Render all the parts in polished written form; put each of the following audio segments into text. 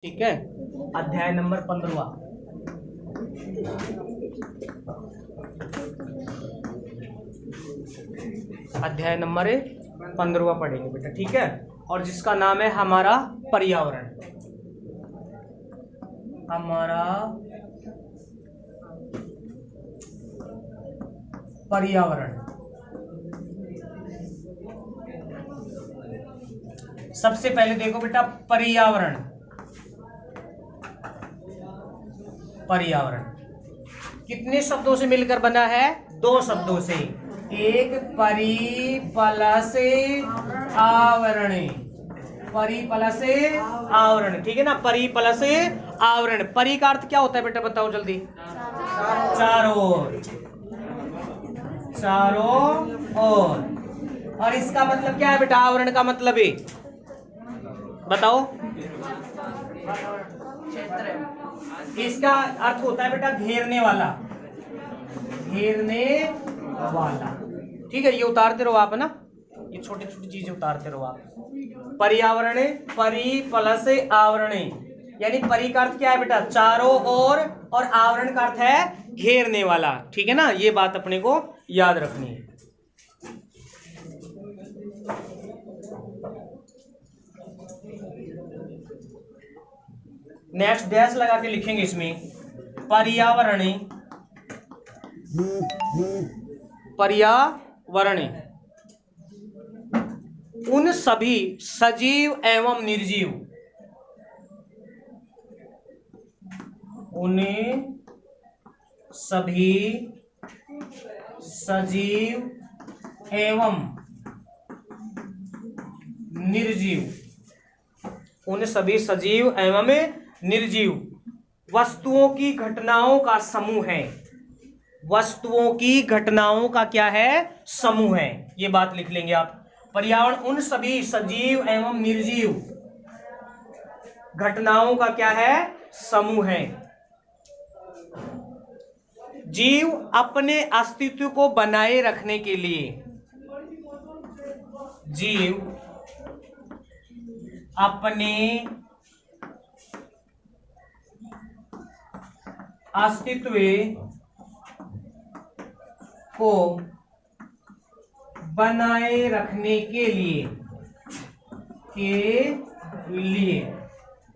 ठीक है, अध्याय नंबर 15। अध्याय नंबर 15 पढ़ेंगे बेटा, ठीक है। और जिसका नाम है हमारा पर्यावरण। हमारा पर्यावरण। सबसे पहले देखो बेटा, पर्यावरण। पर्यावरण कितने शब्दों से मिलकर बना है? 2 शब्दों से। एक परि प्लस आवरण। परि प्लस आवरण, ठीक है ना। परि प्लस आवरण। परि का अर्थ क्या होता है बेटा, बताओ जल्दी। चारों ओर। चारों ओर। और इसका मतलब क्या है बेटा? आवरण का मतलब है, बताओ। इसका अर्थ होता है बेटा घेरने वाला। घेरने वाला, ठीक है। ये उतारते रहो आप, है ना। ये छोटी छोटी चीजें उतारते रहो आप। पर्यावरण, परि प्लस आवरण, यानी परि का अर्थ क्या है बेटा? चारों ओर, और आवरण का अर्थ है घेरने वाला, ठीक है ना। ये बात अपने को याद रखनी है। नेक्स्ट डैश लगा के लिखेंगे इसमें। पर्यावरण, पर्यावरण उन सभी सजीव एवं निर्जीव, उन सभी सजीव एवं निर्जीव, उन सभी सजीव एवं निर्जीव वस्तुओं की घटनाओं का समूह है। वस्तुओं की घटनाओं का क्या है? समूह है। ये बात लिख लेंगे आप। पर्यावरण उन सभी सजीव एवं निर्जीव घटनाओं का क्या है? समूह है। जीव अपने अस्तित्व को बनाए रखने के लिए, जीव अपने अस्तित्व को बनाए रखने के लिए,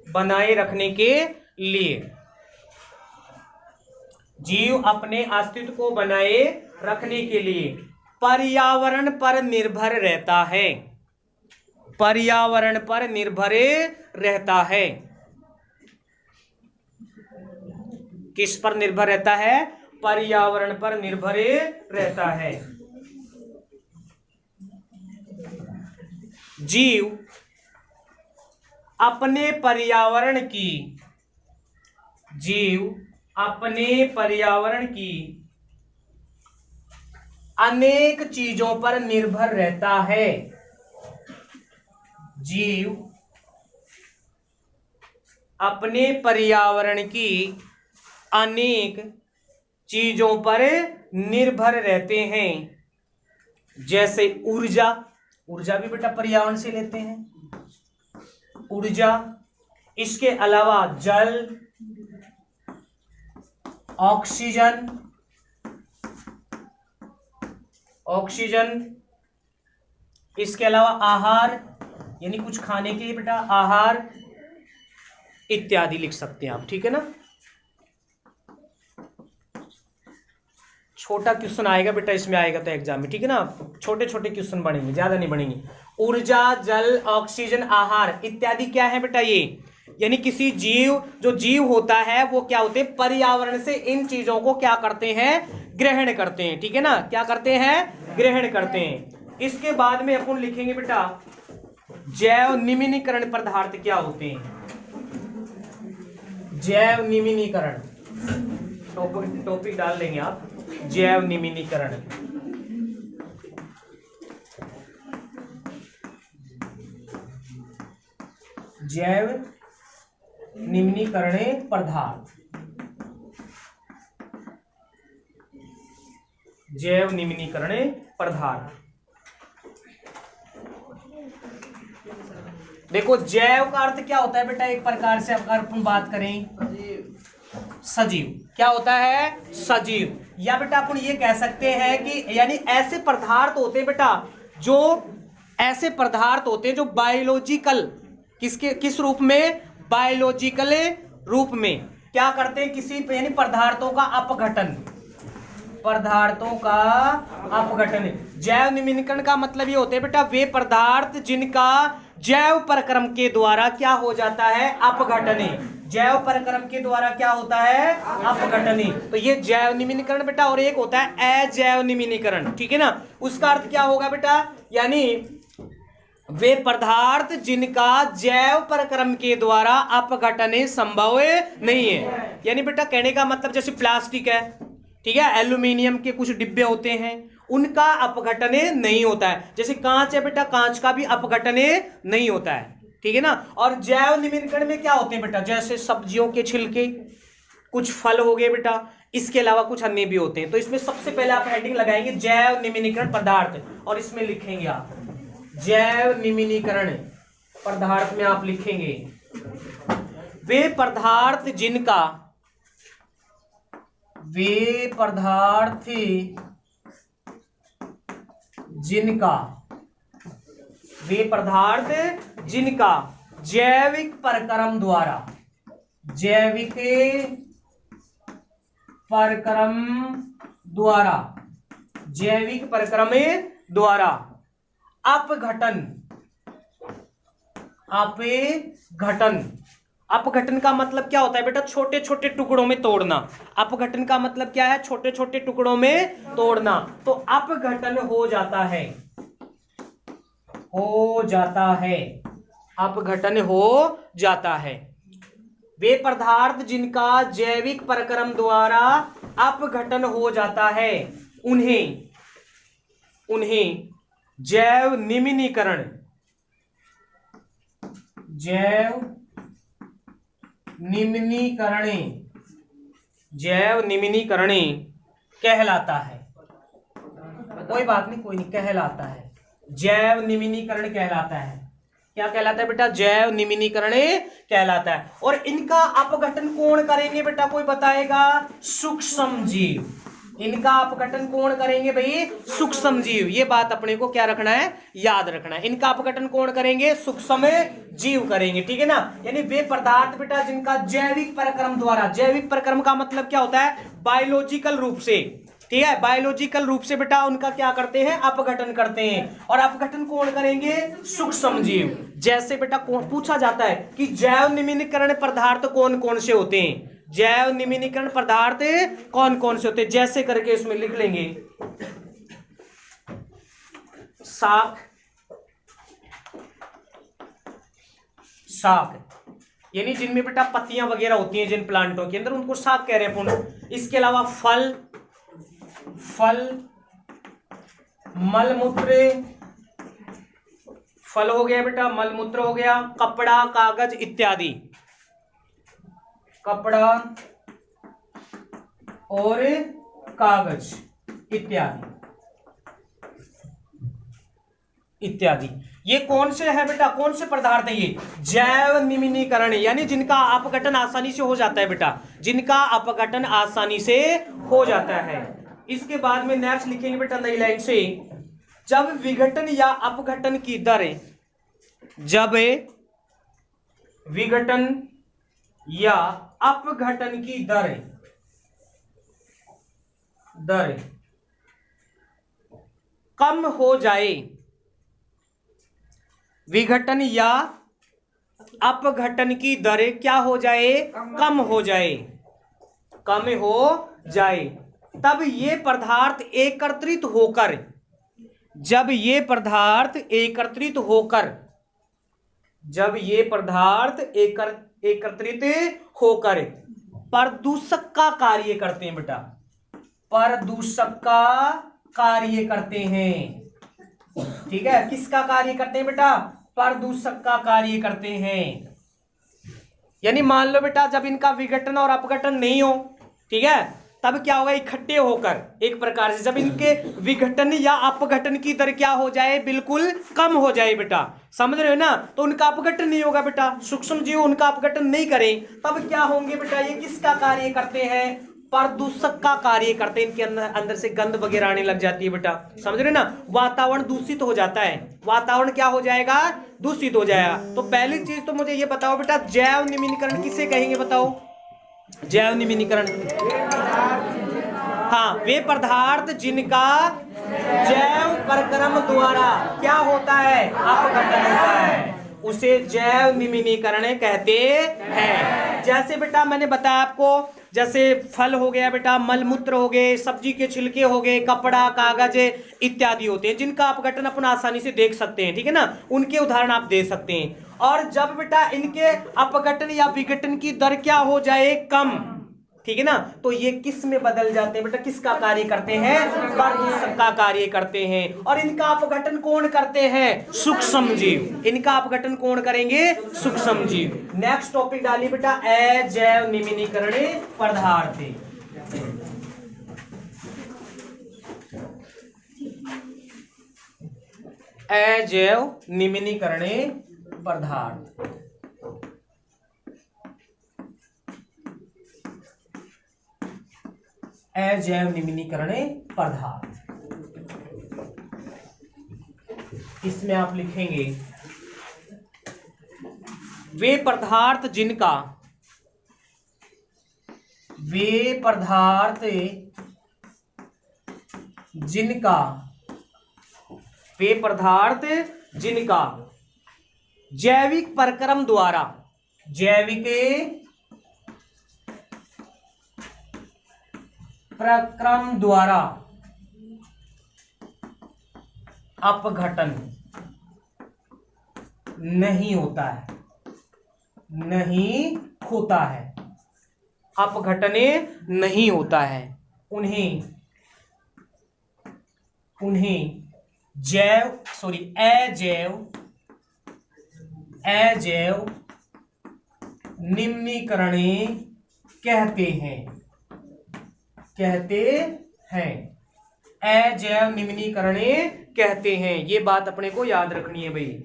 बनाए रखने के लिए, जीव अपने अस्तित्व को बनाए रखने के लिए पर्यावरण पर निर्भर रहता है। पर्यावरण पर निर्भर रहता है। किस पर निर्भर रहता है? पर्यावरण पर निर्भर रहता है। जीव अपने पर्यावरण की, जीव अपने पर्यावरण की अनेक चीजों पर निर्भर रहता है। जीव अपने पर्यावरण की अनेक चीजों पर निर्भर रहते हैं, जैसे ऊर्जा। ऊर्जा भी बेटा पर्यावरण से लेते हैं, ऊर्जा। इसके अलावा जल, ऑक्सीजन, ऑक्सीजन। इसके अलावा आहार, यानी कुछ खाने के बेटा आहार इत्यादि लिख सकते हैं आप, ठीक है ना। छोटा क्वेश्चन आएगा बेटा, इसमें आएगा तो एग्जाम में, ठीक है ना। छोटे छोटे क्वेश्चन बनेंगे, ज्यादा नहीं बनेंगे। ऊर्जा, जल, ऑक्सीजन, आहार इत्यादि क्या है बेटा? ये यानी किसी जीव, जो जीव होता है वो क्या होते हैं? पर्यावरण से इन चीजों को क्या करते हैं? ग्रहण करते हैं, ठीक है ना। क्या करते हैं? ग्रहण करते हैं। इसके बाद में अपन लिखेंगे बेटा जैव निम्नीकरण पदार्थ क्या होते हैं। जैव निम्नीकरण टॉपिक डाल देंगे आप। जैव निम्नीकरण, जैव निम्नीकरण पदार्थ, जैव निम्नीकरण पदार्थ। देखो जैव का अर्थ क्या होता है बेटा, एक प्रकार से अगर अपन बात करें सजीव, क्या होता है सजीव। या बेटा अपन ये कह सकते हैं कि यानी ऐसे पदार्थ होते हैं बेटा, जो ऐसे पदार्थ होते हैं जो बायोलॉजिकल किस रूप में, बायोलॉजिकल रूप में क्या करते हैं, किसी यानी पदार्थों का अपघटन, पदार्थों का अपघटन। जैव निम्नीकरण का मतलब ये होते हैं बेटा वे पदार्थ जिनका जैव प्रक्रम के द्वारा क्या हो जाता है, अपघटन। जैव प्रक्रम के द्वारा क्या होता है, अपघटन। तो ये जैव निम्नीकरण बेटा, और एक होता है अजैव निम्नीकरण, ठीक है ना। उसका अर्थ क्या होगा बेटा, यानी वे पदार्थ जिनका जैव प्रक्रम के द्वारा अपघटन संभव नहीं है। यानी बेटा कहने का मतलब जैसे प्लास्टिक है, ठीक है, एल्यूमिनियम के कुछ डिब्बे होते हैं, उनका अपघटन नहीं होता है। जैसे कांच है बेटा, कांच का भी अपघटन नहीं होता है, ठीक है ना। और जैव निम्नीकरण में क्या होते हैं बेटा, जैसे सब्जियों के छिलके, कुछ फल हो गए बेटा, इसके अलावा कुछ अन्य भी होते हैं। तो इसमें सबसे पहले आप हेडिंग लगाएंगे जैव निम्नीकरण पदार्थ, और इसमें लिखेंगे आप जैव निम्नीकरण पदार्थ में आप लिखेंगे वे पदार्थ जिनका, वे पदार्थ जिनका, वे पदार्थ जिनका जैविक प्रक्रम द्वारा, जैविक प्रक्रम द्वारा, जैविक प्रक्रम द्वारा अपघटन, अपघटन, अपघटन का मतलब क्या होता है बेटा, छोटे छोटे टुकड़ों में तोड़ना। अपघटन का मतलब क्या है, छोटे छोटे टुकड़ों में तोड़ना। तो अपघटन हो जाता है, हो जाता है, अपघटन हो जाता है। वे पदार्थ जिनका जैविक प्रक्रम द्वारा अपघटन हो जाता है उन्हें जैव निम्नीकरण, जैव निम्नीकरण कहलाता है। कोई बात नहीं, कोई नहीं, कहलाता है, जैव निम्नीकरण कहलाता है। क्या कहलाता है बेटा, जैव निम्नीकरण कहलाता है। और इनका अपघटन कौन करेंगे बेटा, कोई बताएगा, सूक्ष्म जीव। इनका अपघटन कौन करेंगे भाई, सूक्ष्म जीव। ये बात अपने को क्या रखना है, याद रखना है। इनका अपघटन कौन करेंगे, सूक्ष्म जीव करेंगे, ठीक है ना। यानी वे पदार्थ बेटा जिनका जैविक प्रक्रम द्वारा, जैविक प्रक्रम का मतलब क्या होता है, बायोलॉजिकल रूप से, ठीक है, बायोलॉजिकल रूप से बेटा उनका क्या करते हैं, अपघटन करते हैं। और अपघटन कौन करेंगे, सूक्ष्म जीव। जैसे बेटा पूछा जाता है कि जैव निम्नीकरण पदार्थ कौन कौन से होते हैं, जैव निम्नीकरण पदार्थ कौन कौन से होते हैं, जैसे करके इसमें लिख लेंगे शाक, शाक यानी जिनमें बेटा पत्तियां वगैरह होती हैं जिन प्लांटों के अंदर, उनको शाक कह रहे हैं अपन। इसके अलावा फल, फल, मलमूत्र, फल हो गया बेटा, मलमूत्र हो गया, कपड़ा, कागज इत्यादि, कपड़ा और कागज इत्यादि इत्यादि। ये कौन से है बेटा, कौन से पदार्थ है ये, जैव निम्नीकरण, यानी जिनका अपघटन आसानी से हो जाता है बेटा, जिनका अपघटन आसानी से हो जाता है। इसके बाद में नेक्स्ट लिखेंगे बेटा नई लाइन से, जब विघटन या अपघटन की दर, जब विघटन या अपघटन की दर कम हो जाए, विघटन या अपघटन की दर क्या हो जाए, कम हो जाए, कम हो जाए, तब ये पदार्थ एकत्रित होकर, जब ये पदार्थ एकत्रित होकर, जब ये पदार्थ एकत्रित होकर प्रदूषक का कार्य करते हैं बेटा, प्रदूषक का कार्य करते हैं, ठीक है, किसका कार्य करते हैं बेटा, प्रदूषक का कार्य करते हैं। यानी मान लो बेटा जब इनका विघटन और अपघटन नहीं हो, ठीक है, तब क्या होगा, इकट्ठे होकर एक प्रकार से जब इनके विघटन या अपघटन की दर क्या हो जाए, बिल्कुल कम हो जाए बेटा, समझ रहे हो ना, तो उनका अपघटन नहीं होगा बेटा, सूक्ष्म जीव उनका अपघटन नहीं करें, तब क्या होंगे बेटा, ये किसका कार्य करते हैं, प्रदूषक का कार्य करते हैं, इनके अंदर से गंध वगैरह आने लग जाती है बेटा, समझ रहे ना, वातावरण दूषित हो जाता है, वातावरण क्या हो जाएगा, दूषित हो जाएगा। तो पहली चीज तो मुझे ये बताओ बेटा, जैव निम्नीकरण किसे कहेंगे, बताओ, जैव निम्नीकरण, हाँ, वे पदार्थ जिनका जैव प्रक्रम द्वारा क्या होता है, अपघटन होता है, उसे जैव निम्नीकरण कहते हैं। जैसे बेटा मैंने बताया आपको, जैसे फल हो गया बेटा, मलमूत्र हो गए, सब्जी के छिलके हो गए, कपड़ा, कागज इत्यादि होते हैं जिनका अपघटन अपन आसानी से देख सकते हैं, ठीक है ना, उनके उदाहरण आप दे सकते हैं। और जब बेटा इनके अपघटन या विघटन की दर क्या हो जाए, कम, ठीक है ना, तो ये किस में बदल जाते हैं बेटा, किसका कार्य करते हैं, प्रदूषक का कार्य करते हैं। और इनका अपघटन कौन करते हैं, सूक्ष्म जीव, इनका अपघटन कौन करेंगे, सूक्ष्म जीव। नेक्स्ट टॉपिक डालिए बेटा, अजैव निम्नीकरण पदार्थ, अजैव निम्नीकरण पदार्थ, अजैव निम्नीकरण पदार्थ, इसमें आप लिखेंगे वे पदार्थ जिनका, वे पदार्थ जिनका, वे पदार्थ जिनका जैविक प्रक्रम द्वारा, जैविक प्रक्रम द्वारा अपघटन नहीं होता है, नहीं होता है, अपघटन नहीं होता है, उन्हें अजैव निम्नीकरण कहते हैं, अजैव निम्नीकरण कहते हैं। ये बात अपने को याद रखनी है भाई,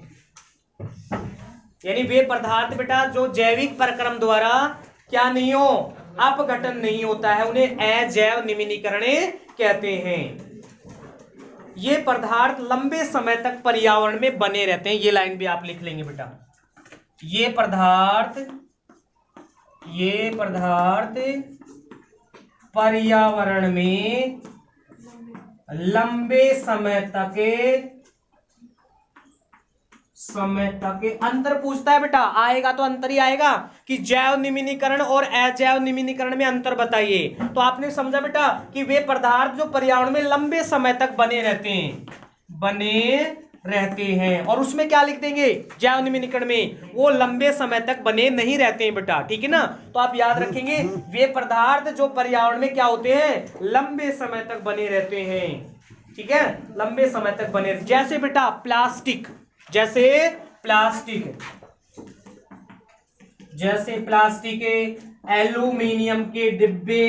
यानी वे पदार्थ बेटा जो जैविक प्रक्रम द्वारा क्या नहीं हो, अपघटन नहीं होता है, उन्हें अजैव निम्नीकरण कहते हैं। ये पदार्थ लंबे समय तक पर्यावरण में बने रहते हैं, ये लाइन भी आप लिख लेंगे बेटा, ये पदार्थ पर्यावरण में लंबे समय तक अंतर पूछता है बेटा, आएगा तो अंतर ही आएगा कि जैव निम्नीकरण और अजैव निम्नीकरण में अंतर बताइए। तो आपने समझा बेटा कि वे पदार्थ जो पर्यावरण में लंबे समय तक बने रहते हैं, और उसमें क्या लिख देंगे, जैव निम्नीकरण में वो लंबे समय तक बने नहीं रहते हैं बेटा, ठीक है ना। तो आप याद रखेंगे वे पदार्थ जो पर्यावरण में क्या होते हैं, लंबे समय तक बने रहते हैं, ठीक है, लंबे समय तक बने। जैसे बेटा प्लास्टिक, जैसे प्लास्टिक, एल्यूमिनियम के डिब्बे,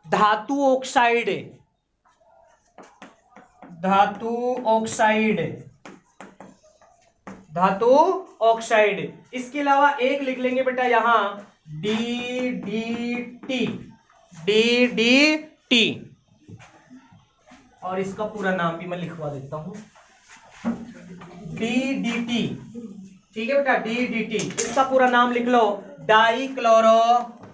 धातु ऑक्साइड, इसके अलावा एक लिख लेंगे बेटा यहां DDT, और इसका पूरा नाम भी मैं लिखवा देता हूं, DDT, ठीक है बेटा, DDT, इसका पूरा नाम लिख लो, डाइक्लोरोइथेन,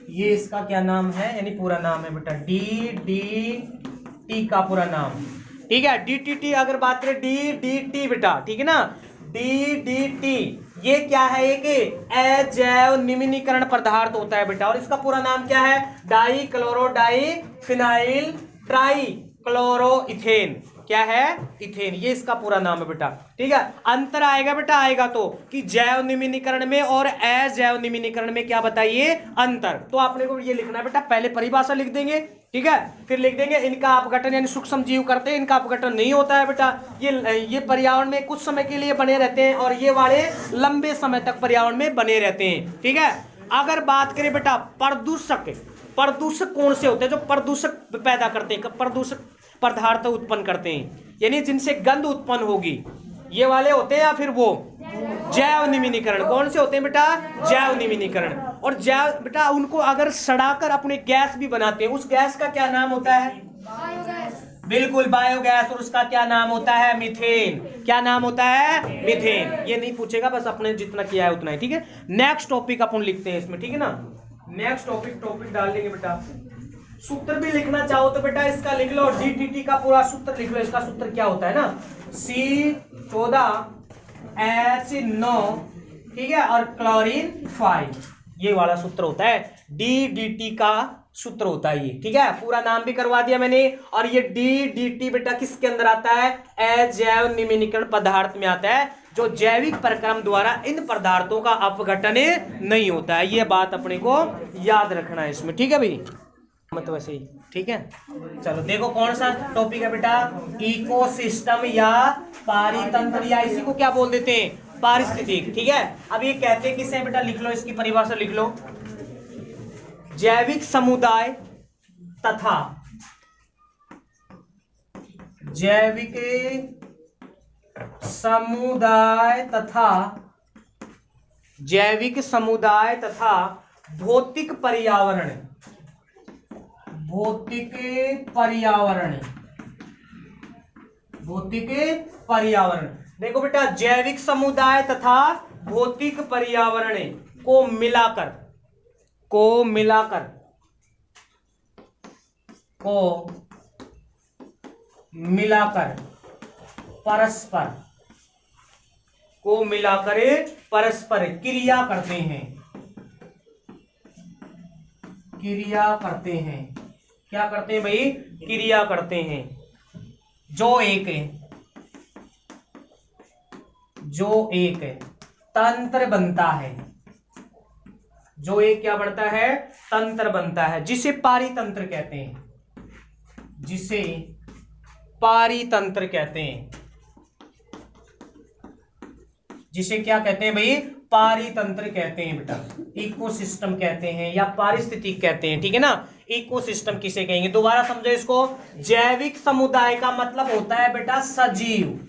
ये इसका क्या नाम है, यानी पूरा नाम है बेटा, DDT का पूरा नाम, ठीक है। DDT अगर बात करें DDT बेटा, ठीक है ना, DDT, ये क्या है? एक अजैव निम्नीकरण पदार्थ होता है बेटा, और इसका पूरा नाम क्या है? Dichloro diphenyl trichloroethane. क्या है? इथेन, ये इसका पूरा नाम है बेटा। ठीक है, अंतर आएगा बेटा, आएगा तो कि जैव निम्नीकरण में और अजैव निम्नीकरण में क्या बताइए अंतर। तो आपने को ये लिखना है बेटा, पहले परिभाषा लिख देंगे, ठीक है, फिर लिख देंगे इनका अपघटन, यानी सूक्ष्म जीव करते हैं, इनका अपघटन नहीं होता है बेटा, ये पर्यावरण में कुछ समय के लिए बने रहते हैं, और ये वाले लंबे समय तक पर्यावरण में बने रहते हैं। ठीक है, अगर बात करें बेटा प्रदूषक, प्रदूषक कौन से होते हैं? जो प्रदूषक पैदा करते हैं, प्रदूषक पदार्थ उत्पन्न करते हैं, यानी जिनसे गंध उत्पन्न होगी, ये वाले होते हैं, या फिर वो जैव निम्नीकरण। कौन से होते हैं बेटा? जैव निम्नीकरण। और जैव बेटा उनको अगर सड़ाकर अपने गैस भी बनाते हैं, उस गैस का क्या नाम होता है? बायोगैस। बिल्कुल, बायोगैस। और उसका क्या नाम होता है? मीथेन। क्या नाम होता है? मीथेन। ये नहीं पूछेगा, बस अपने जितना किया है उतना ही। ठीक है, नेक्स्ट टॉपिक अपन लिखते हैं इसमें, ठीक है ना। नेक्स्ट टॉपिक डाल देंगे बेटा। सूत्र भी लिखना चाहो तो बेटा इसका लिख लो, DDT का पूरा सूत्र लिख लो। इसका सूत्र क्या होता है ना, C14H9, ठीक है, और क्लोरीन 5, ये वाला सूत्र होता है। DDT का सूत्र होता है ये, ठीक है, पूरा नाम भी करवा दिया मैंने। और ये DDT बेटा किसके अंदर आता है? अजैव निम्नीकरण पदार्थ में आता है, जो जैविक प्रक्रम द्वारा इन पदार्थों का अपघटन नहीं होता है। ये बात अपने को याद रखना है इसमें, ठीक है भाई, मत वैसे ही। ठीक है, चलो देखो कौन सा टॉपिक है बेटा? इकोसिस्टम या पारितंत्र, या इसी को क्या बोल देते हैं? पारिस्थितिक। ठीक है, अब ये कहते हैं किसे बेटा? लिख लो, इसकी परिभाषा लिख लो। जैविक समुदाय तथा जैविक समुदाय तथा जैविक समुदाय तथा भौतिक पर्यावरण, भौतिक पर्यावरण, भौतिक पर्यावरण। देखो बेटा, जैविक समुदाय तथा भौतिक पर्यावरण को मिलाकर परस्पर क्रिया करते हैं, क्या करते हैं भाई? क्रिया करते हैं। जो एक तंत्र बनता है, जो एक क्या बनता है? तंत्र बनता है, जिसे पारितंत्र कहते हैं, जिसे पारितंत्र कहते हैं। जिसे क्या कहते हैं भाई? पारितंत्र कहते हैं बेटा, इकोसिस्टम कहते हैं या पारिस्थितिक कहते हैं। ठीक है ना, इकोसिस्टम किसे कहेंगे? दोबारा समझो इसको। जैविक समुदाय का मतलब होता है बेटा सजीव,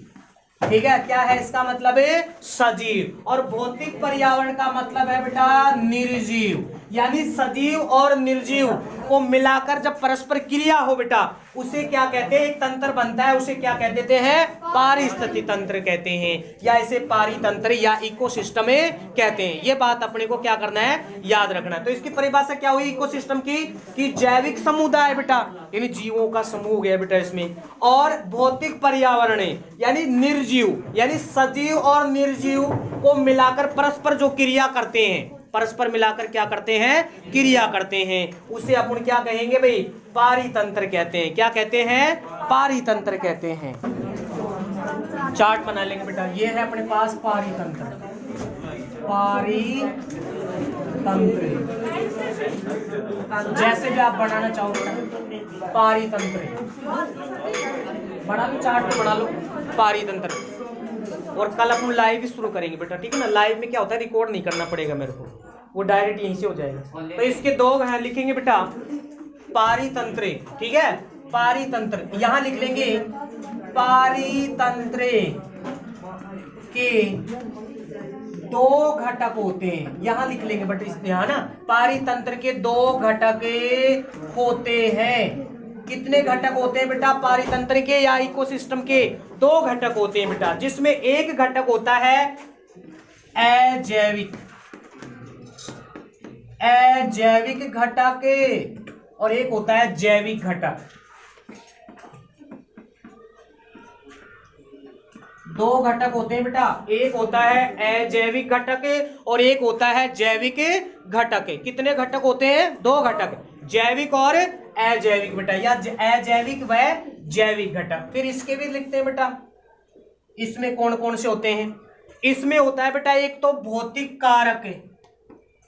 ठीक है, क्या है इसका मतलब? है सजीव। और भौतिक पर्यावरण का मतलब है बेटा निर्जीव, यानी सजीव और निर्जीव को मिलाकर जब परस्पर क्रिया हो बेटा, उसे क्या कहते हैं? एक तंत्र बनता है, उसे क्या कह देते हैं? पारिस्थितिक तंत्र कहते हैं, या इसे पारितंत्र या इकोसिस्टम कहते हैं। ये बात अपने को क्या करना है? याद रखना है। तो इसकी परिभाषा क्या हुई इकोसिस्टम की? कि जैविक समुदाय बेटा, यानी जीवों का समूह गया बेटा इसमें, और भौतिक पर्यावरण यानी निर्जीव, यानी सजीव और निर्जीव को मिलाकर परस्पर जो क्रिया करते हैं, परस्पर मिलाकर क्या करते हैं? क्रिया करते हैं, उसे अपन क्या कहेंगे भाई? पारितंत्र कहते हैं। क्या कहते हैं? पारितंत्र कहते हैं। चार्ट बना लेंगे बेटा, ये है अपने पास पारितंत्र, पारितंत्र जैसे भी आप बनाना चाहो बेटा, पारितंत्र बना लो, चार्ट पे बना लो पारितंत्र। और कल अपन लाइव भी शुरू करेंगे बेटा, ठीक है ना। लाइव में क्या होता है, रिकॉर्ड नहीं करना पड़ेगा मेरे को, वो डायरेक्ट यहीं से हो जाएगा। तो इसके दो हैं, लिखेंगे बेटा पारितंत्र, ठीक है, पारितंत्र। यहां लिख लेंगे पारितंत्र के दो घटक होते हैं, यहां लिख लेंगे बट यहां ना, पारितंत्र के दो घटक होते हैं। कितने घटक होते हैं बेटा पारितंत्र के या इकोसिस्टम के? दो घटक होते हैं बेटा, जिसमें एक घटक होता है अजैविक घटक और एक होता है जैविक घटक। दो घटक होते हैं बेटा, एक होता है अजैविक घटक और एक होता है जैविक घटक। कितने घटक होते हैं? दो घटक, जैविक और अजैविक बेटा, या अजैविक व जैविक घटक। फिर इसके भी लिखते हैं बेटा, इसमें कौन कौन से होते हैं? इसमें होता है बेटा एक तो भौतिक कारक,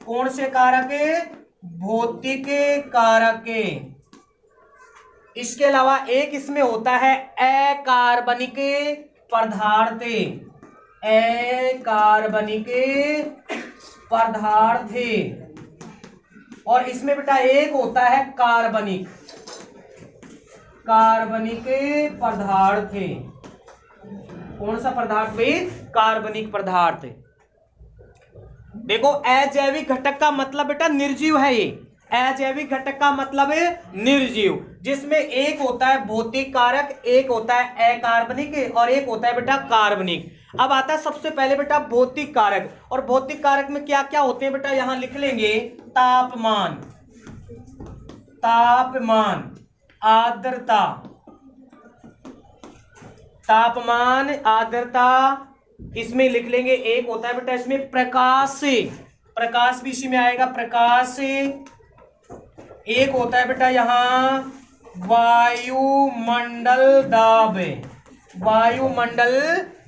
कौन से कारक? भौतिक कारक। इसके अलावा एक इसमें होता है अकार्बनिक पदार्थ, अकार्बनिक पदार्थ। और इसमें बेटा एक होता है कार्बनिक, कार्बनिक पदार्थ। कौन सा पदार्थ भाई? कार्बनिक पदार्थ। देखो अजैविक घटक का मतलब बेटा निर्जीव है, ये अजैविक घटक का मतलब है निर्जीव, जिसमें एक होता है भौतिक कारक, एक होता है अकार्बनिक और एक होता है बेटा कार्बनिक। अब आता है सबसे पहले बेटा भौतिक कारक, और भौतिक कारक में क्या क्या होते हैं बेटा यहां लिख लेंगे। तापमान, तापमान, आर्द्रता, तापमान, आर्द्रता, इसमें लिख लेंगे। एक होता है बेटा इसमें प्रकाश, प्रकाश भी इसी में आएगा, प्रकाश। एक होता है बेटा यहां वायुमंडल दाब, वायुमंडल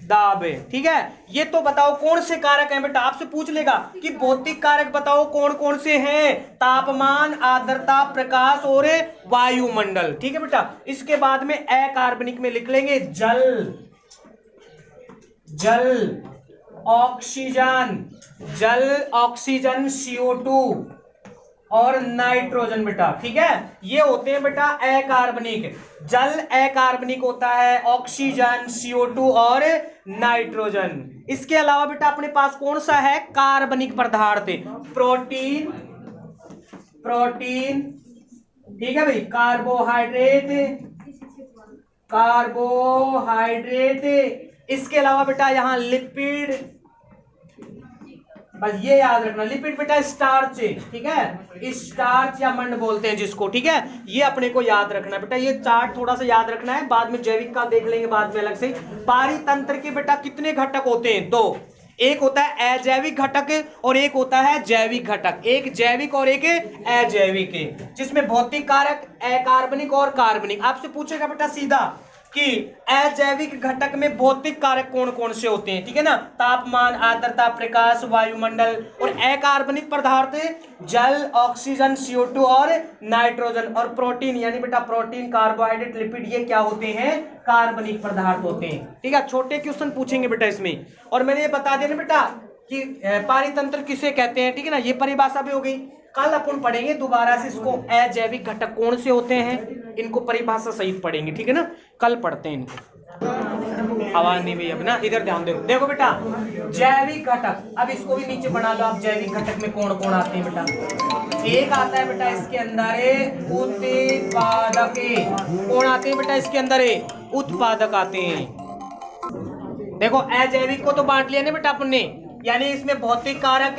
दाब। ठीक है, ये तो बताओ कौन से कारक हैं बेटा, आपसे पूछ लेगा कि भौतिक कारक बताओ कौन कौन से हैं। तापमान, आर्द्रता, प्रकाश और वायुमंडल। ठीक है बेटा, इसके बाद में अकार्बनिक में लिख लेंगे जल, जल, ऑक्सीजन, जल, ऑक्सीजन, CO2 और नाइट्रोजन बेटा। ठीक है, ये होते हैं बेटा अकार्बनिक। जल अकार्बनिक होता है, ऑक्सीजन, CO2 और नाइट्रोजन। इसके अलावा बेटा अपने पास कौन सा है? कार्बनिक पदार्थ, प्रोटीन, प्रोटीन। ठीक है भाई, कार्बोहाइड्रेट, कार्बोहाइड्रेट। इसके अलावा बेटा यहां लिपिड, बस ये याद रखना, लिपिड बेटा स्टार्च। ठीक है, स्टार्च या मंड बोलते हैं जिसको। ठीक है, ये अपने को याद रखना बेटा, ये चार्ट थोड़ा सा याद रखना है, बाद में जैविक का देख लेंगे बाद में अलग से। पारितंत्र के बेटा कितने घटक होते हैं? दो, एक होता है अजैविक घटक और एक होता है जैविक घटक, एक जैविक और एक अजैविक, जिसमें भौतिक कारक अकार्बनिक और कार्बनिक। आपसे पूछेगा बेटा सीधा कि अजैविक घटक में भौतिक कारक कौन कौन से होते हैं? ठीक है ना, तापमान, आर्द्रता, प्रकाश, वायुमंडल। और अकार्बनिक पदार्थ जल, ऑक्सीजन, CO2 और नाइट्रोजन। और प्रोटीन यानी बेटा प्रोटीन, कार्बोहाइड्रेट, लिपिड, ये क्या होते हैं? कार्बनिक पदार्थ होते हैं। ठीक है, छोटे क्वेश्चन पूछेंगे बेटा इसमें। और मैंने ये बता दिया ना बेटा कि पारितंत्र किसे कहते हैं। ठीक है ना, ये परिभाषा भी हो गई। कल अपन पढ़ेंगे दोबारा से इसको, अजैविक घटक कौन से होते हैं, इनको परिभाषा सहित पढ़ेंगे। ठीक है ना, कल पढ़ते हैं इनको। आवाज नहीं भी अब ना, इधर ध्यान दो। देखो बेटा जैविक घटक, अब इसको भी नीचे बना लो आप। जैविक घटक में कौन कौन आते हैं बेटा? एक आता है बेटा इसके अंदर उत्पादक। कौन आते हैं बेटा इसके अंदर? उत्पादक आते हैं। देखो अजैविक को तो बांट लिया ना बेटा अपन ने, यानी इसमें भौतिक कारक,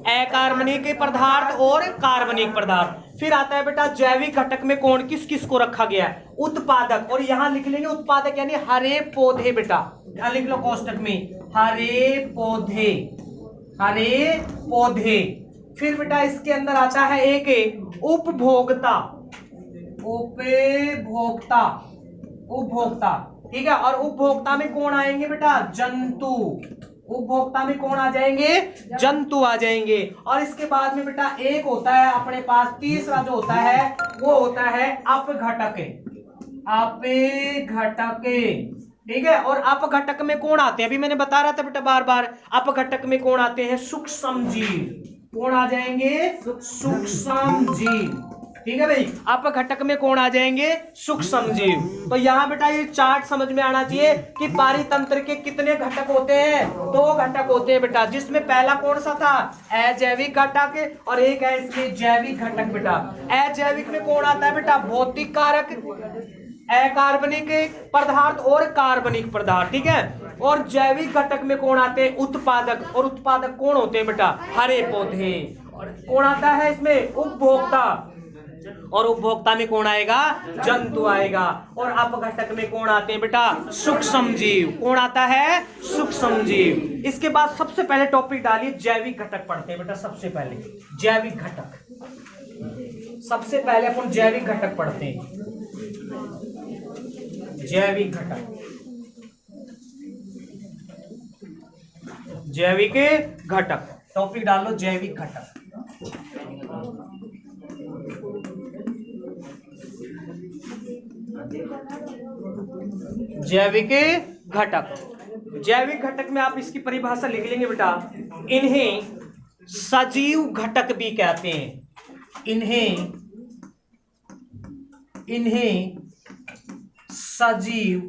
अकार्बनिक पदार्थ और कार्बनिक पदार्थ। फिर आता है बेटा जैविक घटक में कौन किस किस को रखा गया है? उत्पादक। और यहां लिख लेंगे उत्पादक यानी हरे पौधे बेटा, यहां लिख लो कोष्टक में हरे पौधे, हरे पौधे। फिर बेटा इसके अंदर आता है एक उपभोक्ता, उपभोक्ता, उपभोक्ता। ठीक है, और उपभोक्ता में कौन आएंगे बेटा? जंतु। उपभोक्ता में कौन आ जाएंगे? जंतु आ जाएंगे। और इसके बाद में बेटा एक होता है अपने पास, तीसरा जो होता है वो होता है अपघटक, अपघटक। ठीक है, और अपघटक में कौन आते हैं? अभी मैंने बता रहा था बेटा बार बार, अपघटक में कौन आते हैं? सूक्ष्म जीव। कौन आ जाएंगे? सूक्ष्म जीव। ठीक है भाई, अपघटक में कौन आ जाएंगे? सूक्ष्म जीव। तो यहाँ बेटा ये चार्ट समझ में आना चाहिए कि पारितंत्र के कितने घटक होते हैं? दो घटक होते हैं बेटा, जिसमें पहला कौन सा था? अजैविक घटक, और एक है इसमें जैविक घटक बेटा। अजैविक में कौन आता है बेटा? भौतिक कारक, अकार्बनिक पदार्थ और कार्बनिक पदार्थ। ठीक है, और जैविक घटक में कौन आते हैं? उत्पादक। और उत्पादक कौन होते हैं बेटा? हरे पौधे। और कौन आता है इसमें? उपभोक्ता। और उपभोक्ता में कौन आएगा? जंतु आएगा। और अपघटक में कौन आते हैं बेटा? सूक्ष्म जीव। कौन आता है? सूक्ष्म जीव। इसके बाद सबसे पहले टॉपिक डालिए जैविक घटक पढ़ते हैं बेटा। सबसे पहले जैविक घटक, सबसे पहले अपन जैविक घटक पढ़ते हैं। जैविक घटक, जैविक घटक, टॉपिक डालो जैविक घटक। जैविक घटक, जैविक घटक में आप इसकी परिभाषा लिख लेंगे बेटा। इन्हें सजीव घटक भी कहते हैं। इन्हें सजीव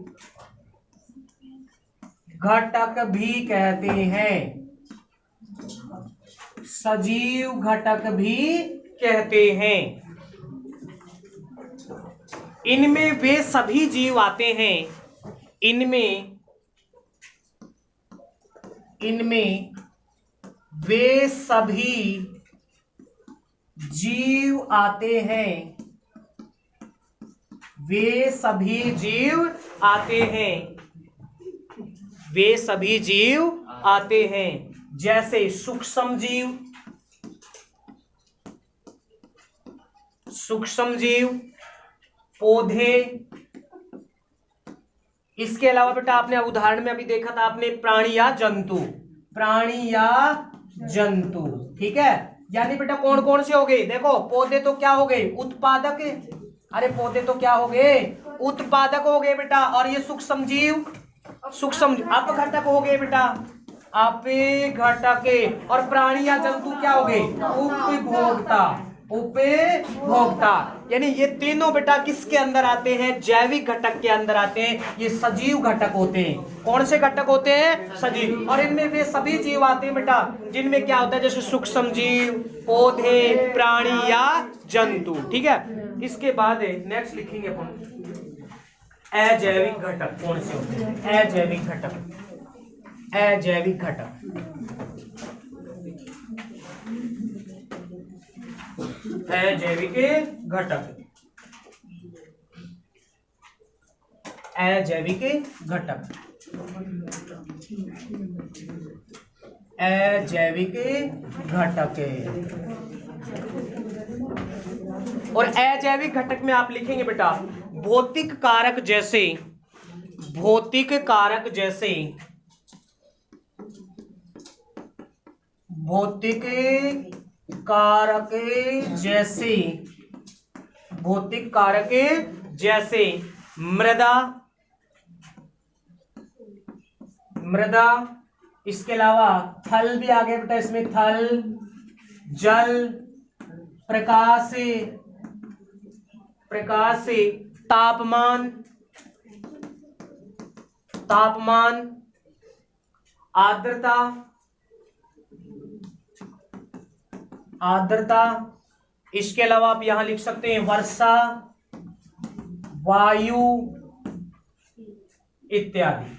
घटक भी कहते हैं। सजीव घटक भी कहते हैं। इनमें वे सभी जीव आते हैं। इनमें वे सभी जीव आते हैं। वे सभी जीव आते हैं। वे सभी जीव आते हैं। जैसे सूक्ष्म जीव, पौधे। इसके अलावा बेटा आपने उदाहरण में अभी देखा था आपने प्राणी या जंतु। ठीक है, यानी बेटा कौन कौन से हो गए? देखो पौधे तो क्या हो गए? उत्पादक। अरे पौधे तो क्या हो गए? उत्पादक हो गए बेटा। और ये सूक्ष्म जीव अपघटक हो गए बेटा, अपघटक। और प्राणी या जंतु क्या हो गए? उपभोक्ता। यानी ये तीनों बेटा किसके अंदर आते हैं? जैविक घटक के अंदर आते हैं। ये सजीव घटक होते हैं। कौन से घटक होते हैं? सजीव। और इनमें वे सभी जीव आते हैं बेटा जिनमें क्या होता है? जैसे सूक्ष्म जीव, पौधे, प्राणी या जंतु। ठीक है, इसके बाद नेक्स्ट लिखेंगे अपन अजैविक घटक। कौन से होते हैं? अजैविक घटक। अजैविक घटक, अजैविक घटक, अजैविक घटक, अजैविक घटक। और अजैविक घटक में आप लिखेंगे बेटा भौतिक कारक जैसे भौतिक कारक जैसे मृदा। इसके अलावा थल भी आ गया बेटा इसमें। थल, जल, प्रकाश, तापमान, आर्द्रता। इसके अलावा आप यहां लिख सकते हैं वर्षा, वायु इत्यादि।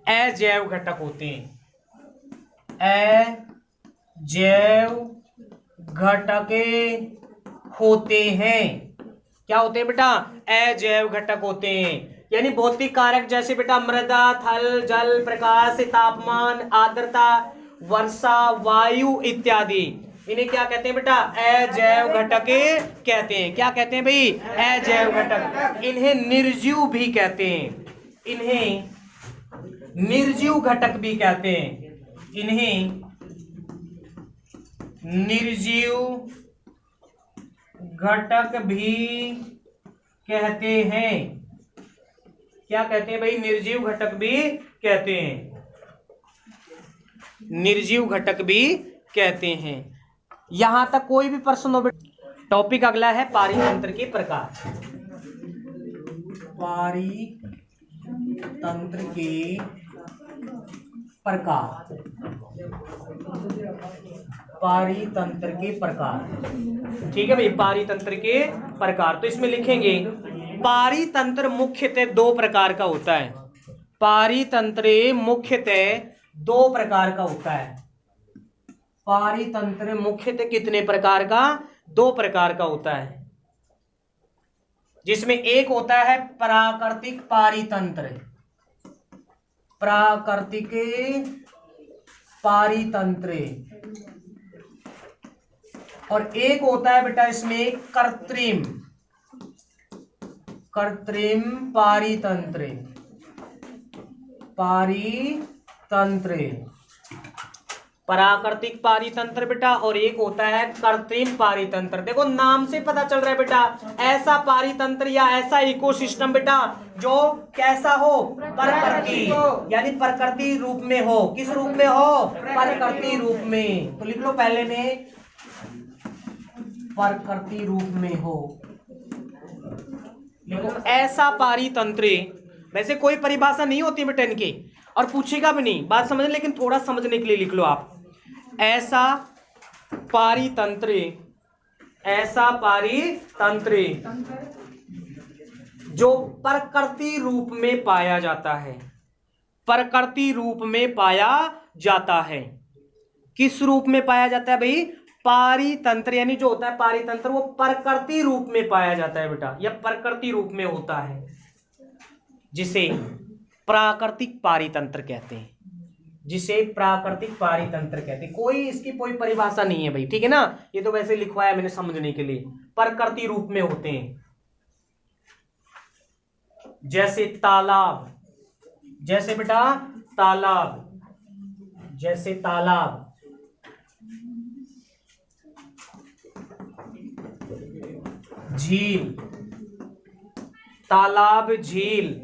अजैव घटक होते हैं। अजैव घटक होते हैं। क्या होते हैं बेटा? अजैव घटक होते हैं। यानी भौतिक कारक जैसे बेटा मृदा, थल, जल, प्रकाश, तापमान, आर्द्रता, वर्षा, वायु इत्यादि, इन्हें क्या कहते हैं बेटा? अजैव घटक कहते हैं। क्या कहते हैं भाई? अजैव घटक। इन्हें निर्जीव भी कहते हैं। इन्हें निर्जीव घटक भी कहते हैं। इन्हें निर्जीव घटक भी कहते हैं। क्या कहते हैं भाई? निर्जीव घटक भी कहते हैं। निर्जीव घटक भी कहते हैं। यहां तक कोई भी प्रश्न हो? टॉपिक अगला है पारितंत्र के प्रकार। पारितंत्र के प्रकार। पारितंत्र के प्रकार। ठीक है भाई, पारितंत्र के प्रकार। तो इसमें लिखेंगे पारितंत्र मुख्यतः दो प्रकार का होता है। पारितंत्र मुख्यतः दो प्रकार का होता है। पारितंत्र मुख्यतः कितने प्रकार का? 2 प्रकार का होता है, जिसमें एक होता है प्राकृतिक पारितंत्र, प्राकृतिक पारितंत्र, और एक होता है बेटा इसमें कृत्रिम, कृत्रिम पारितंत्र, पारितंत्र, प्राकृतिक पारितंत्र बेटा, और एक होता है कृत्रिम पारितंत्र। देखो नाम से पता चल रहा है बेटा, ऐसा पारितंत्र या ऐसा इकोसिस्टम बेटा जो कैसा हो? प्रकृति, यानी प्रकृति रूप में हो। किस रूप में हो? प्रकृति रूप में। तो लिख लो पहले में, प्रकृति रूप में हो। देखो ऐसा पारितंत्र, वैसे कोई परिभाषा नहीं होती बेटा इनकी, और पूछेगा भी नहीं, बात समझ, लेकिन थोड़ा समझने के लिए लिख लो आप। ऐसा पारितंत्र, ऐसा पारितंत्र जो प्रकृति रूप में पाया जाता है, प्रकृति रूप में पाया जाता है। किस रूप में पाया जाता है भाई? पारितंत्र, यानी जो होता है पारितंत्र वो प्रकृति रूप में पाया जाता है बेटा, या प्रकृति रूप में होता है, जिसे प्राकृतिक पारितंत्र कहते हैं, जिसे प्राकृतिक पारितंत्र कहते हैं। कोई इसकी कोई परिभाषा नहीं है भाई, ठीक है ना, ये तो वैसे लिखवाया मैंने समझने के लिए। प्रकृति रूप में होते हैं, जैसे तालाब, जैसे बेटा तालाब, जैसे तालाब, झील, तालाब, झील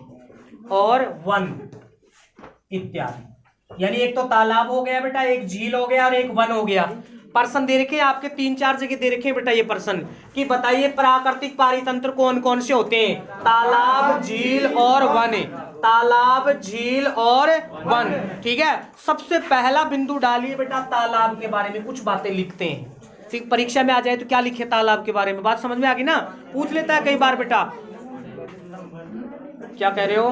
और वन इत्यादि। यानी एक तो तालाब हो गया बेटा, एक झील हो गया और एक वन हो गया। प्रश्न दे रखे आपके 3-4 जगह दे रखे बेटा ये प्रश्न, कि बताइए प्राकृतिक पारितंत्र कौन कौन से होते हैं? तालाब, झील और वन, तालाब, झील और वन, ठीक है। सबसे पहला बिंदु डालिए बेटा तालाब के बारे में कुछ बातें लिखते हैं, फिर परीक्षा में आ जाए तो क्या लिखे तालाब के बारे में, बात समझ में आ गई ना? पूछ लेता है कई बार बेटा। क्या कह रहे हो?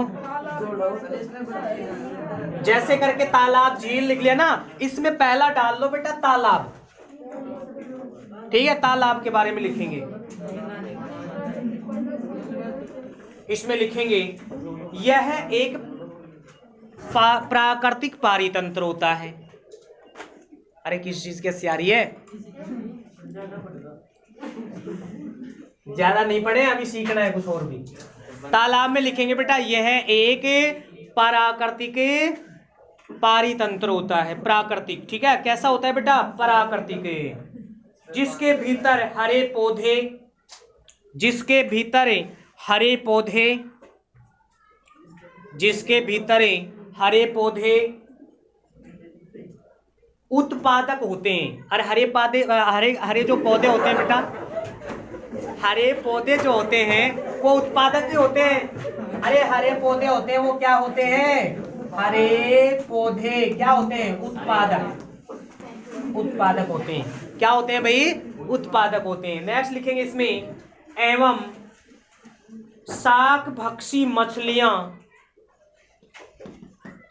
जैसे करके तालाब, झील लिख लिया ना, इसमें पहला डाल लो बेटा तालाब, ठीक है। तालाब के बारे में लिखेंगे, इसमें लिखेंगे यह एक प्राकृतिक पारितंत्र होता है। अरे किस चीज की सियारी है? ज्यादा नहीं पढ़े, अभी सीखना है कुछ और भी। तालाब में लिखेंगे बेटा यह एक प्राकृतिक पारितंत्र होता है, प्राकृतिक, ठीक है। कैसा होता है बेटा? प्राकृतिक, जिसके भीतर हरे पौधे, जिसके भीतर हरे पौधे, जिसके भीतर हरे पौधे उत्पादक होते हैं। अरे हरे पौधे, हरे हरे जो पौधे होते हैं बेटा, हरे पौधे जो होते हैं वो उत्पादक भी होते हैं। अरे हरे पौधे होते हैं वो क्या होते हैं? हरे पौधे क्या होते हैं? उत्पादक, उत्पादक होते हैं। क्या होते हैं भाई? उत्पादक होते हैं। नेक्स्ट लिखेंगे इसमें, एवं शाक भक्षी मछलियां,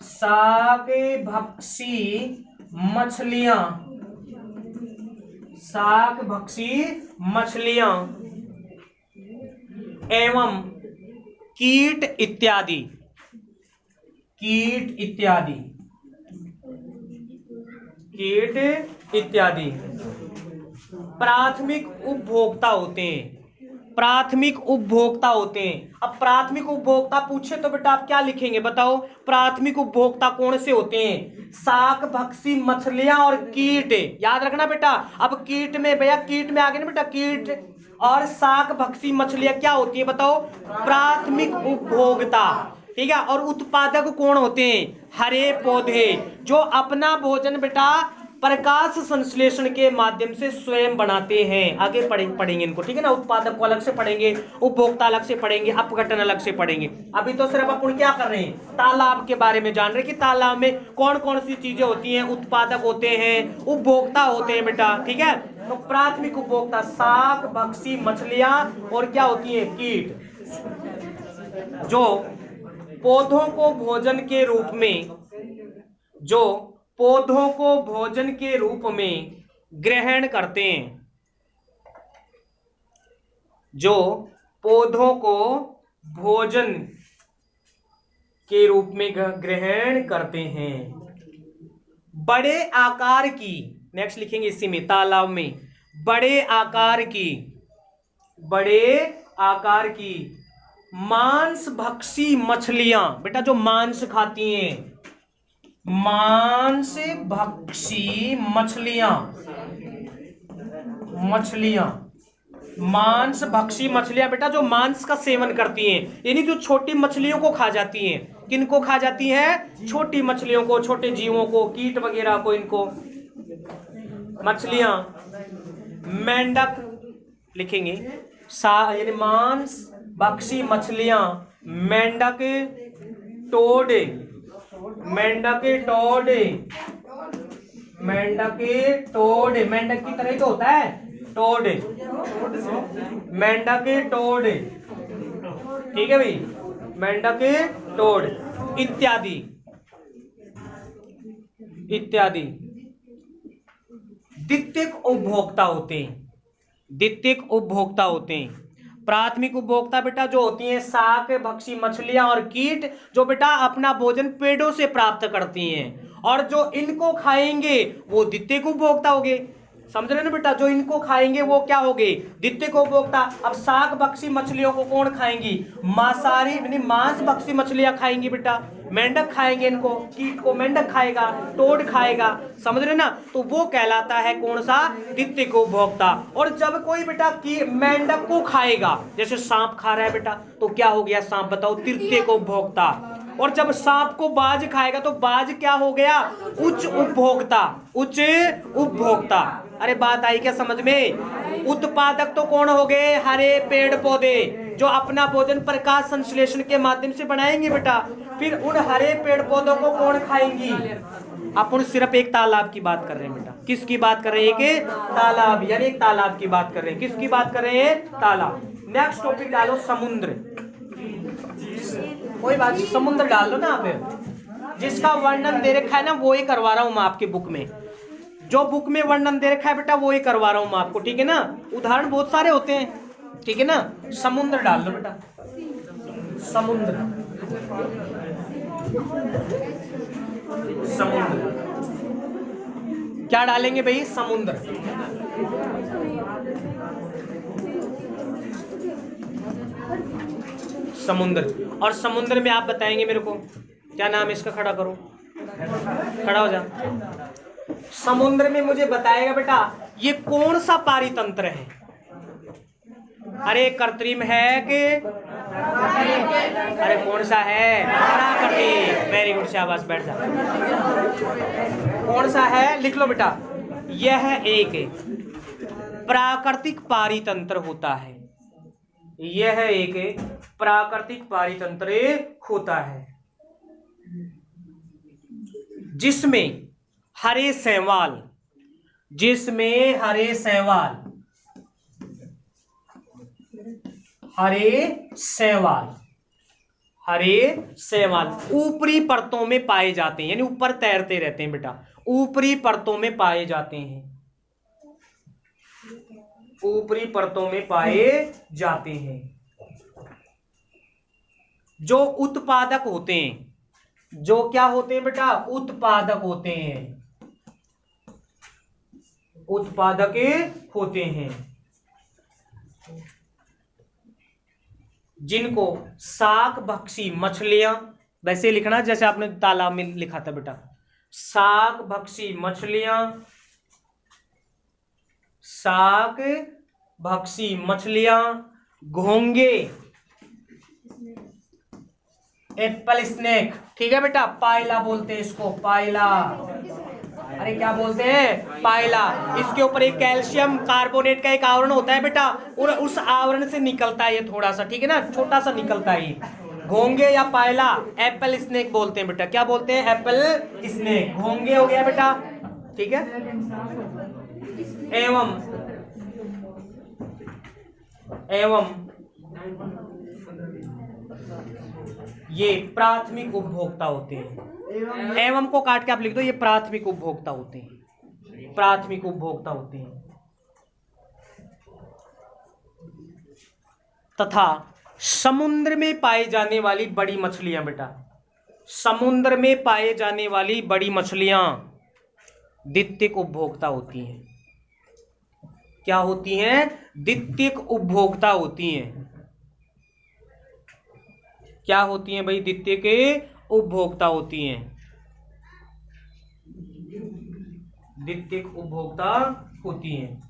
शाक भक्षी मछलियां, शाक भक्षी मछलियां एवं कीट इत्यादि, कीट इत्यादि, कीट इत्यादि प्राथमिक उपभोक्ता होते हैं, प्राथमिक उपभोक्ता होते हैं। अब प्राथमिक उपभोक्ता पूछे तो बेटा आप क्या लिखेंगे बताओ? प्राथमिक उपभोक्ता कौन से होते हैं? शाक भक्षी मछलियां और कीट, याद रखना बेटा। अब कीट में भैया, कीट में आ गए ना बेटा, कीट और शाक भक्षी मछलियां क्या होती है बताओ? प्राथमिक उपभोक्ता, ठीक है। और उत्पादक कौन होते हैं? हरे पौधे, जो अपना भोजन बेटा प्रकाश संश्लेषण के माध्यम से स्वयं बनाते हैं। आगे पढ़ेंगे इनको, ठीक है ना। उत्पादक को अलग से पढ़ेंगे, उपभोक्ता अलग से पढ़ेंगे, अपघटन अलग से पढ़ेंगे। अभी तो सिर्फ अपन क्या कर रहे हैं? तालाब के बारे में जान रहे कि तालाब में कौन कौन सी चीजें होती हैं, उत्पादक होते हैं, उपभोक्ता होते हैं बेटा, ठीक है। तो प्राथमिक उपभोक्ता शाक भक्षी मछलियां और क्या होती है? कीट, जो पौधों को भोजन के रूप में, जो पौधों को भोजन के रूप में ग्रहण करते हैं, जो पौधों को भोजन के रूप में ग्रहण करते हैं। बड़े आकार की, नेक्स्ट लिखेंगे इसी में, तालाब में बड़े आकार की मांस भक्षी मछलियां, बेटा जो मांस खाती हैं, मांस भक्षी मछलियां, मांस भक्षी मछलियां बेटा जो मांस का सेवन करती हैं, यानी जो छोटी मछलियों को खा जाती हैं। किनको खा जाती हैं? छोटी मछलियों को, छोटे जीवों को, कीट वगैरह को, इनको मछलियां। मेंढक लिखेंगे, यानी मांस भक्षी मछलियां, मेंढक, टोड, मेंढक की तरह तो होता है टोड, मेंढक टोड, ठीक है भाई, मेंढक टोड इत्यादि इत्यादि। द्वितीयक उपभोक्ता होते हैं। प्राथमिक उपभोक्ता बेटा जो होती हैं शाक भक्षी मछलियां और कीट, जो बेटा अपना भोजन पेड़ों से प्राप्त करती हैं, और जो इनको खाएंगे वो द्वितीयक उपभोक्ता हो गए। समझ रहे ना बेटा, जो इनको खाएंगे वो क्या हो गए? द्वितीयक उपभोक्ता। अब शाक भक्षी मछलियों को कौन खाएंगी? मांसाहारी यानी मांस भक्षी मछलियां खाएंगी बेटा, मेंढक खाएंगे इनको, कीट को मेंढक खाएगा, टोड खाएगा, समझ रहे ना, तो वो कहलाता है कौन सा? द्वितीयक उपभोक्ता। और जब कोई बेटा की मेंढक को खाएगा, जैसे सांप खा रहा है बेटा, तो क्या हो गया सांप? बताओ, तृतीयक उपभोक्ता। और जब सांप को बाज खाएगा तो बाज क्या हो गया? उच्च उपभोक्ता। अरे बात आई क्या समझ में? उत्पादक तो कौन हो गए? हरे पेड़ पौधे, जो अपना भोजन प्रकाश संश्लेषण के माध्यम से बनाएंगे बेटा। फिर उन हरे पेड़ पौधों को कौन खाएंगी? अपन सिर्फ एक तालाब की बात कर रहे हैं बेटा। किसकी बात कर रहे हैं? एक तालाब, यानी एक तालाब की बात कर रहे हैं। किसकी बात कर रहे हैं? तालाब। नेक्स्ट टॉपिक डालो समुद्र। कोई बात नहीं, समुद्र डाल लो ना आप। जिसका वर्णन दे रखा है ना वो ही करवा रहा हूं मैं आपके बुक में। जो बुक में वर्णन दे रखा है बेटा वो ही करवा रहा हूं मैं आपको, ठीक है ना। उदाहरण बहुत सारे होते हैं, ठीक है ना। समुद्र डाल लो बेटा, समुद्र। क्या डालेंगे भाई? समुद्र। समुद्र। और समुद्र में आप बताएंगे मेरे को क्या नाम है इसका? खड़ा करो, खड़ा हो जा। समुद्र में मुझे बताएगा बेटा ये कौन सा पारितंत्र है? अरे कृत्रिम है कि अरे कौन सा है? प्राकृतिक। वेरी गुड, शाबाश, बैठ जा। कौन सा है? लिख लो बेटा। यह एक प्राकृतिक पारितंत्र होता है। यह एक प्राकृतिक पारितंत्र होता है जिसमें हरे शैवाल, ऊपरी परतों में पाए जाते हैं, यानी ऊपर तैरते रहते हैं बेटा। ऊपरी परतों में पाए जाते हैं, ऊपरी परतों में पाए जाते हैं। जो उत्पादक होते हैं, जो क्या होते हैं बेटा? उत्पादक होते हैं, उत्पादक होते हैं। जिनको शाक भक्षी मछलियां, वैसे लिखना जैसे आपने तालाब में लिखा था बेटा। शाक भक्षी मछलियां, शाक भक्षी मछलियां, घोंगे, एप्पल स्नेक, ठीक है बेटा। पायला बोलते हैं इसको, पायला। अरे क्या बोलते हैं? पायला। इसके ऊपर एक कैल्शियम कार्बोनेट का एक आवरण होता है बेटा, और उस आवरण से निकलता है ये थोड़ा सा, ठीक है ना, छोटा सा निकलता है ये। घोंगे या पायला, एप्पल स्नेक बोलते हैं बेटा। क्या बोलते हैं? Apple snake. घोंगे हो गया बेटा, ठीक है। एवं ये प्राथमिक उपभोक्ता होते हैं। एवं को काट के आप लिख दो, ये प्राथमिक उपभोक्ता होते हैं, प्राथमिक उपभोक्ता होते हैं। तथा समुद्र में पाए जाने वाली बड़ी मछलियां, बेटा समुद्र में पाए जाने वाली बड़ी मछलियां द्वितीयक उपभोक्ता होती हैं। क्या होती हैं? द्वितीयक उपभोक्ता होती हैं। क्या होती हैं भाई? द्वितीयक उपभोक्ता होती हैं, द्वितीयक उपभोक्ता होती हैं।